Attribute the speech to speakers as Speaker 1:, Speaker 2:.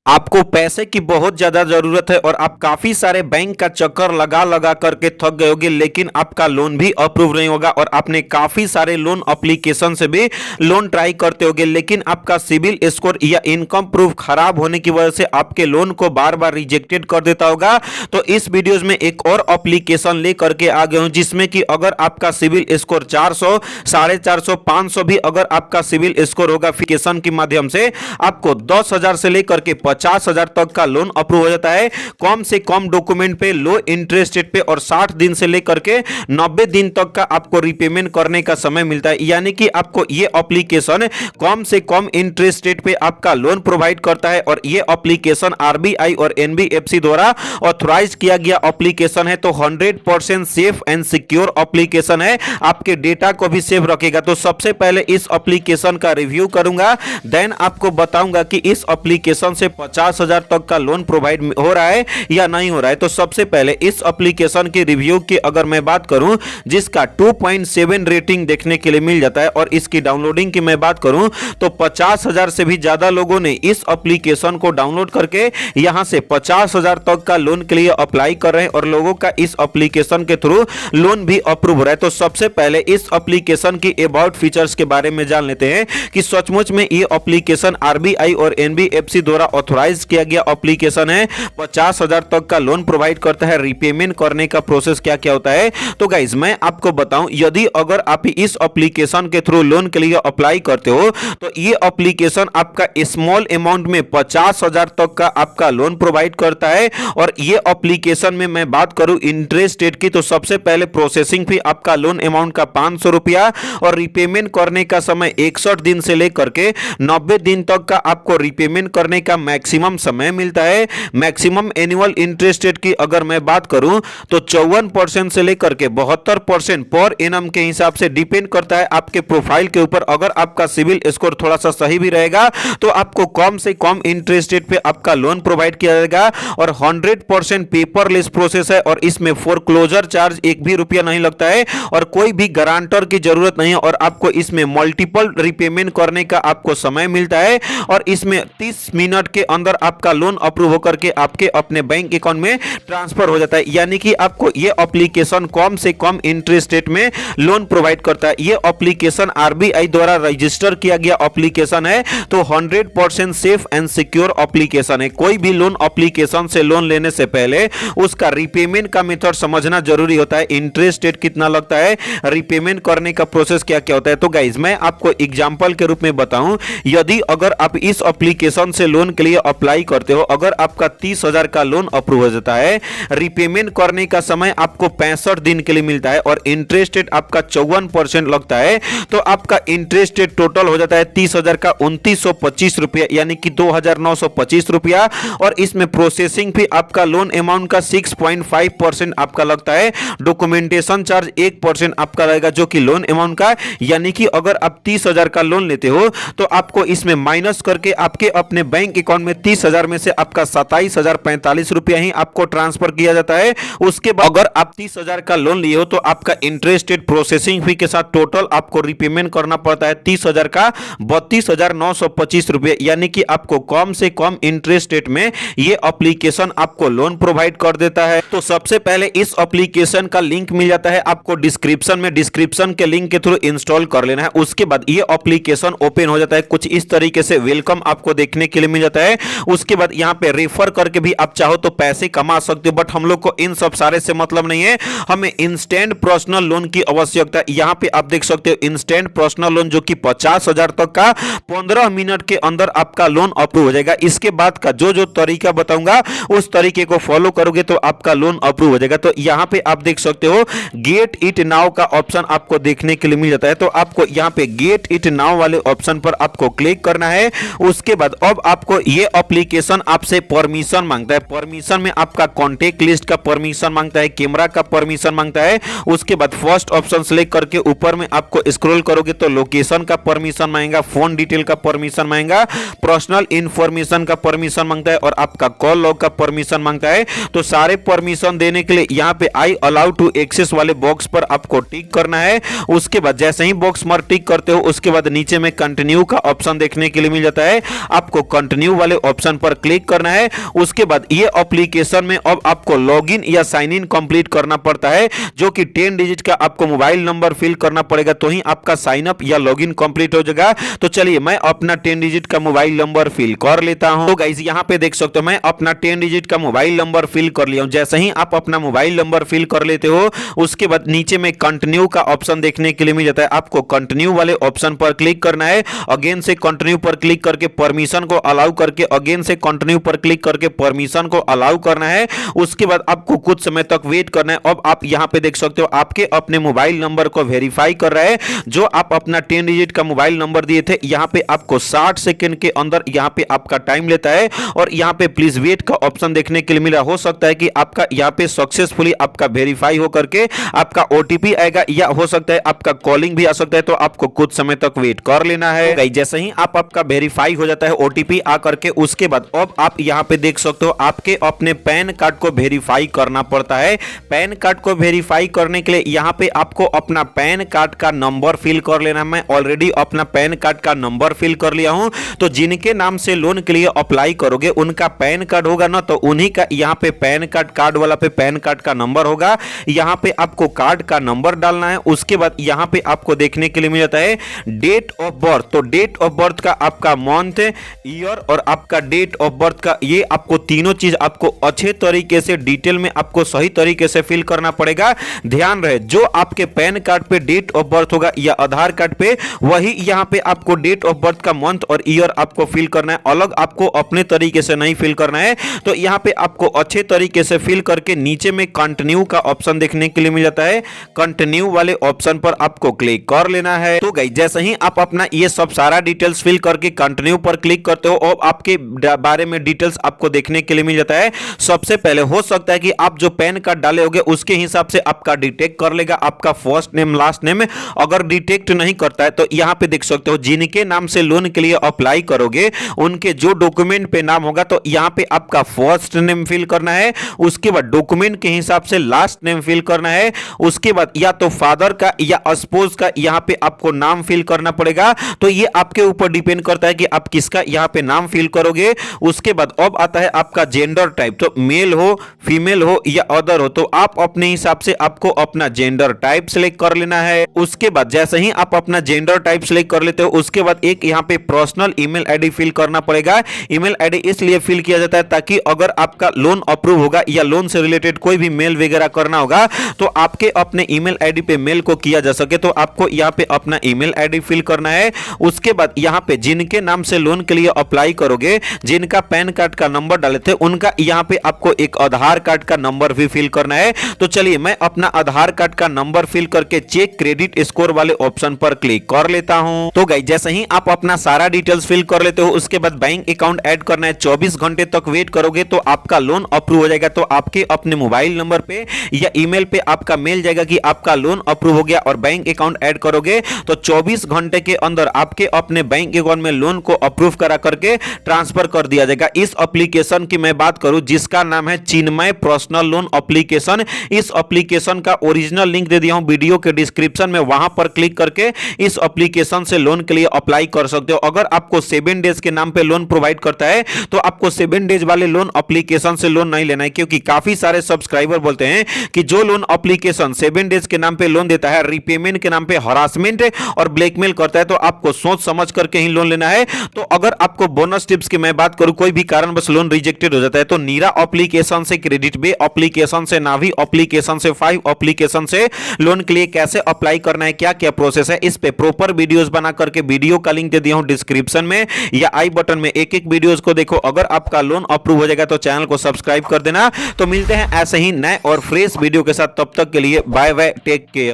Speaker 1: आपको पैसे की बहुत ज्यादा जरूरत है और आप काफी सारे बैंक का चक्कर लगा लगा करके थक गए होगे, लेकिन आपका लोन भी अप्रूव नहीं होगा और आपने काफी सारे लोन एप्लीकेशन से भी लोन ट्राई करते होगे, लेकिन आपका सिविल स्कोर या इनकम प्रूफ खराब होने की वजह से आपके लोन को बार बार रिजेक्टेड कर देता होगा। तो इस वीडियोस में एक और एप्लीकेशन लेकर के आ गए हूं, जिसमें कि अगर आपका सिविल स्कोर 400, 450, 500 भी अगर आपका सिविल स्कोर होगा, एप्लीकेशन के माध्यम से आपको 10,000 से लेकर के 50,000 तक का लोन अप्रूव हो जाता है, कम से कम डॉक्यूमेंट पे, लो इंटरेस्ट रेट पे, और 60 दिन से लेकर के 90 दिन तक का आपको रिपेमेंट करने का समय मिलता है। यानी कि आपको ये एप्लीकेशन कम से कम इंटरेस्ट रेट पे आपका लोन प्रोवाइड करता है और ये एप्लीकेशन आरबीआई और एनबीएफसी द्वारा ऑथराइज किया गया एप्लीकेशन है। तो 100% सेफ एंड सिक्योर एप्लीकेशन है, आपके डेटा को भी सेफ रखेगा। तो सबसे पहले इस एप्लीकेशन का रिव्यू करूंगा, देन आपको बताऊंगा कि इस एप्लीकेशन से 50,000 तक का लोन प्रोवाइड हो रहा है या नहीं हो रहा है। तो सबसे पहले इस एप्लीकेशन के रिव्यू की अगर मैं बात करूं, जिसका 2.7 रेटिंग देखने के लिए मिल जाता है, और इसकी डाउनलोडिंग की मैं बात करूं तो 50,000 से भी ज्यादा लोगों ने इस एप्लीकेशन को डाउनलोड करके यहां से 50,000 तक का लोन के लिए अप्लाई कर रहे हैं और लोगों का इस एप्लीकेशन के थ्रू लोन भी अप्रूव हो रहा है। तो सबसे पहले इस एप्लीकेशन की अबाउट फीचर्स के बारे में जान लेते हैं कि सचमुच में ये एप्लीकेशन आरबीआई और एनबीएफसी द्वारा ऑथराइज किया गया एप्लीकेशन है, 50,000 तक का लोन प्रोवाइड करता है। रिपेमेंट करने का प्रोसेस क्या क्या होता है, तो गाइज मैं आपको बताऊं, यदि अगर आप इस एप्लीकेशन के थ्रू लोन के लिए अप्लाई करते हो तो ये एप्लीकेशन आपका स्मॉल अमाउंट में 50,000 तक का आपका लोन प्रोवाइड करता है। और ये एप्लीकेशन में मैं बात करूं इंटरेस्ट रेट की, तो सबसे पहले प्रोसेसिंग फी आपका लोन अमाउंट का 500 रुपया और रिपेमेंट करने का समय 61 दिन से लेकर के 90 दिन तक का आपको रिपेमेंट करने का मैक्सिमम समय मिलता है। मैक्सिमम एनुअल इंटरेस्ट रेट की अगर मैं बात करूं तो 54% से लेकर के 72% पर एनम के हिसाब से डिपेंड करता है आपके प्रोफाइल के ऊपर। अगर आपका सिविल स्कोर थोड़ा सा सही भी रहेगा तो आपको कम से कम इंटरेस्ट रेट पे आपका लोन प्रोवाइड किया जाएगा और 100% पेपरलेस प्रोसेस है और इसमें फोरक्लोजर चार्ज एक भी रुपया नहीं लगता है और कोई भी गारंटर की जरूरत नहीं है और आपको इसमें मल्टीपल रिपेमेंट करने का आपको समय मिलता है और इसमें 30 मिनट के अंदर आपका लोन अप्रूव होकर के आपके अपने बैंक अकाउंट में ट्रांसफर हो जाता है। यानी कि आपको यह एप्लीकेशन कम से कम इंटरेस्ट रेट में लोन प्रोवाइड करता है। यह एप्लीकेशन आरबीआई द्वारा रजिस्टर किया गया एप्लीकेशन है, तो 100% सेफ एंड सिक्योर एप्लीकेशन है। कोई भी लोन एप्लीकेशन से लोन लेने से पहले उसका रिपेमेंट का मेथड समझना जरूरी होता है, इंटरेस्ट रेट कितना लगता है, रिपेमेंट करने का प्रोसेस क्या क्या होता है। तो गाइज मैं आपको एग्जांपल के रूप में बताऊं, यदि अगर आप इस एप्लीकेशन से लोन के लिए अप्लाई करते हो, अगर आपका 30,000 का लोन अप्रूव हो जाता है, रिपेमेंट करने का समय आपको 65 दिन के लिए मिलता है और इंटरेस्ट रेट आपका 54% लगता है, तो आपका इंटरेस्ट रेट टोटल हो जाता है 30,000 का 2925 रुपया, यानी कि 2,925 रुपया। और इसमें प्रोसेसिंग फी आपका लोन अमाउंट का 6.5% आपका लगता है। डॉक्यूमेंटेशन चार्ज 1% आपका रहेगा जो कि लोन अमाउंट का, यानी कि अगर आप 30,000 का लोन लेते हो तो आपको इसमें माइनस करके आपके अपने बैंक अकाउंट में 30,000 में से आपका 27,045 रुपया ही आपको ट्रांसफर किया जाता है। उसके बाद अगर आप 30,000 का लोन लिए हो तो आपका इंटरेस्ट रेट प्रोसेसिंग फी के साथ टोटल आपको रिपेमेंट करना पड़ता है 30,000 का 32,925 रुपये, यानी कि आपको कम से कम इंटरेस्ट रेट में ये एप्लीकेशन आपको लोन प्रोवाइड कर देता है। तो सबसे पहले इस एप्लीकेशन का लिंक मिल जाता है आपको डिस्क्रिप्शन में, डिस्क्रिप्शन के लिंक के थ्रू इंस्टॉल कर लेना है। उसके बाद ये एप्लीकेशन ओपन हो जाता है, कुछ इस तरीके से वेलकम आपको देखने के लिए मिल जाता है। उसके बाद यहाँ पे रेफर करके भी आप चाहो तो पैसे कमा सकते हो, बट हम लोग को इन सब सारे से मतलब नहीं है, हमें इंस्टेंट पर्सनल लोन की आवश्यकता है। यहाँ पे आप देख सकते हो इंस्टेंट पर्सनल लोन जो कि 50,000 तक का 15 मिनट के अंदर आपका लोन अप्रूव हो जाएगा। इसके बाद का जो जो तरीका बताऊंगा उस तरीके को फॉलो करोगे तो आपका लोन अप्रूव हो जाएगा। तो यहाँ पे आप देख सकते हो गेट इट नाउ का ऑप्शन आपको देखने के लिए मिल जाता है, तो आपको यहाँ पे गेट इट नाउ वाले ऑप्शन पर आपको क्लिक करना है। उसके बाद अब आपको ये एप्लीकेशन आपसे परमिशन मांगता है। परमिशन में आपका कॉन्टेक्ट लिस्ट का परमिशन मांगता है, कैमरा का परमिशन मांगता है। उसके बाद फर्स्ट ऑप्शन सेलेक्ट करके ऊपर में आपको स्क्रॉल करोगे तो लोकेशन का परमिशन मांगेगा, फोन डिटेल का परमिशन मांगेगा, पर्सनल इंफॉर्मेशन का परमिशन मांगता है और आपका कॉल लॉग का परमिशन मांगता है। तो सारे परमिशन देने के लिए यहाँ पे आई अलाउ टू एक्सेस वाले बॉक्स पर आपको टिक करना है। उसके बाद जैसे ही बॉक्स पर टिक करते हो उसके बाद नीचे में कंटिन्यू का ऑप्शन देखने के लिए मिल जाता है, आपको कंटिन्यू वाले वाले ऑप्शन पर क्लिक करना है। उसके बाद ये एप्लीकेशन में अब आपको लॉगिन या साइन इन कंप्लीट करना पड़ता है, जो कि 10 डिजिट का आपको मोबाइल नंबर फिल करना पड़ेगा, तो ही आपका साइन अप या लॉगिन कंप्लीट हो जाएगा। तो चलिए मैं अपना 10 डिजिट का मोबाइल नंबर फिल कर लेता हूं। तो गाइस यहां पे देख सकते हो मैं अपना 10 डिजिट का मोबाइल नंबर फिल कर लिया हूं। जैसे ही आप अपना मोबाइल नंबर फिल कर लेते हो, उसके बाद नीचे में कंटिन्यू का ऑप्शन देखने के लिए मिल जाता है। आपको कंटिन्यू वाले ऑप्शन पर क्लिक करना है। अगेन से कंटिन्यू पर क्लिक करके परमिशन को अलाउ करके अगेन से कंटिन्यू पर क्लिक करके परमिशन को अलाउ करना है। उसके बाद आपको कुछ समय तक वेट करना है। अब आप यहां पे देख सकते हो आपके अपने मोबाइल नंबर को वेरीफाई कर रहा है। जो आप अपना 10 डिजिट का मोबाइल नंबर दिए थे, यहां पे आपको 60 सेकंड के अंदर यहां पे आपका टाइम लेता है। और यहां पे प्लीज वेट का ऑप्शन देखने के लिए मिला। हो सकता है कि आपका यहां पे सक्सेसफुली आपका वेरीफाई हो करके आपका ओटीपी आएगा, या हो सकता है आपका कॉलिंग भी आ सकता है, तो आपको कुछ समय तक वेट कर लेना है। तो जैसे ही आपका वेरीफाई हो जाता है ओटीपी आ करके, उसके बाद अब आप यहां पे देख सकते हो आपके अपने पैन कार्ड को वेरीफाई करना पड़ता है। पैन कार्ड को वेरीफाई करने के लिए यहां पे आपको अपना पैन कार्ड का नंबर फिल कर लेना है। मैं ऑलरेडी अपना पैन कार्ड का नंबर फिल कर लिया हूं। तो जिनके नाम से लोन के लिए अप्लाई करोगे उनका पैन कार्ड होगा ना, तो उन्हीं का यहां पे पैन कार्ड वाला पे पैन कार्ड का नंबर होगा। यहां पे आपको कार्ड का नंबर डालना है। उसके बाद यहां पे आपको देखने के लिए मिल जाता है डेट ऑफ बर्थ। तो डेट ऑफ बर्थ का आपका मंथ, ईयर और आपका डेट ऑफ बर्थ का, ये आपको तीनों चीज आपको अच्छे तरीके से डिटेल में आपको सही तरीके से फिल करना पड़ेगा। ध्यान रहे जो आपके पैन कार्ड पे डेट ऑफ बर्थ होगा या आधार कार्ड पे, वही यहां पे आपको डेट ऑफ बर्थ का मंथ और ईयर आपको फिल करना है। अलग आपको अपने तरीके से नहीं फिल करना है। तो यहां पे आपको अच्छे तरीके से फिल करके नीचे में कंटिन्यू का ऑप्शन देखने के लिए मिल जाता है। कंटिन्यू वाले ऑप्शन पर आपको क्लिक कर लेना है। तो गाइस जैसे ही आप अपना ये सब सारा डिटेल्स फिल करके कंटिन्यू पर क्लिक करते हो, और आपके बारे में डिटेल्स आपको देखने के लिए मिल जाता है। सबसे पहले हो सकता है कि आप जो पैन कार्ड डाले होंगे उसके हिसाब से आपका डिटेक्ट कर लेगा आपका फर्स्ट नेम लास्ट नेम। अगर डिटेक्ट नहीं करता है तो यहां पे देख सकते हो जिनके नाम से लोन के लिए अप्लाई करोगे उनके जो डॉक्यूमेंट पे नाम होगा, तो यहां पे आपका फर्स्ट नेम फिल करना है। उसके बाद डॉक्यूमेंट के हिसाब से लास्ट नेम फिल करना है। उसके बाद या तो फादर का या स्पोज का यहां पे आपको नाम फिल करना पड़ेगा। तो ये आपके ऊपर डिपेंड करता है कि आप किसका यहां पे नाम फिल करोगे। उसके बाद अब आता है आपका जेंडर टाइप, तो मेल हो, फीमेल हो या अदर हो, तो आप अपने हिसाब से आपको अपना जेंडर टाइप सिलेक्ट कर लेना है। उसके बाद जैसे ही आप अपना जेंडर टाइप सिलेक्ट कर लेते हो, उसके बाद एक यहां पे पर्सनल ईमेल आईडी फिल करना पड़ेगा। ईमेल आईडी इसलिए फिल किया जाता है ताकि अगर आपका लोन अप्रूव होगा या लोन से रिलेटेड कोई भी मेल वगैरह करना होगा, तो आपके अपने ईमेल आईडी पे मेल को किया जा सके। तो आपको यहां पे अपना ईमेल आईडी फिल करना है। उसके बाद यहां पे जिनके नाम से लोन के लिए अप्लाई करोगे, जिनका पैन कार्ड का नंबर डाले थे, उनका यहां पे आपको एक आधार कार्ड का नंबर भी फिल करना है। तो चलिए मैं अपना आधार कार्ड का नंबर फिल करके चेक क्रेडिट स्कोर वाले ऑप्शन पर क्लिक कर लेता हूं। तो गाइस जैसे ही आप अपना सारा डिटेल्स फिल कर लेते हो, उसके बाद बैंक अकाउंट ऐड करना है। 24 घंटे तक वेट करोगे तो आपका लोन अप्रूव हो जाएगा। तो आपके अपने मोबाइल नंबर पे या ईमेल पे आपका मेल जाएगा कि आपका लोन अप्रूव हो गया, और बैंक अकाउंट ऐड करोगे तो 24 घंटे के अंदर आपके अपने बैंक अकाउंट में लोन को अप्रूव करा करके ट्रांसफर कर दिया जाएगा। इस एप्लीकेशन की मैं बात करूं जिसका नाम है चिन्मय पर्सनल लोन एप्लीकेशन। इस एप्लीकेशन का ओरिजिनल लिंक दे दिया हूं वीडियो के डिस्क्रिप्शन में, वहां पर क्लिक करके इस एप्लीकेशन से लोन के लिए अप्लाई कर सकते हो। अगर आपको 7 डेज के नाम पे लोन प्रोवाइड करता है तो आपको 7 डेज वाले लोन एप्लीकेशन से लोन नहीं लेना है, क्योंकि काफी सारे सब्सक्राइबर बोलते हैं कि जो लोन एप्लीकेशन 7 डेज के नाम पे लोन देता है, रिपेमेंट के नाम पे हरासमेंट और ब्लैकमेल करता है, तो आपको सोच समझ करके ही लोन लेना है। तो अगर आपको बोनस टिप्स की मैं बात करूं, कोई भी कारण बस लोन रिजेक्टेड हो जाता है, तो नीरा एप्लीकेशन से, क्रेडिट बे एप्लीकेशन से, नावी एप्लीकेशन से, 5 एप्लीकेशन से लोन के लिए कैसे अप्लाई करना है, क्या क्या प्रोसेस है, इस पे प्रॉपर वीडियोस बना करके वीडियो का लिंक दे दिया हूं डिस्क्रिप्शन में या आई बटन में। एक एक वीडियोस को देखो। अगर आपका लोन अप्रूव हो जाएगा तो चैनल को सब्सक्राइब कर देना। तो मिलते हैं ऐसे ही नए और फ्रेश वीडियो के साथ, तब तक के लिए बाय बाय, टेक केयर।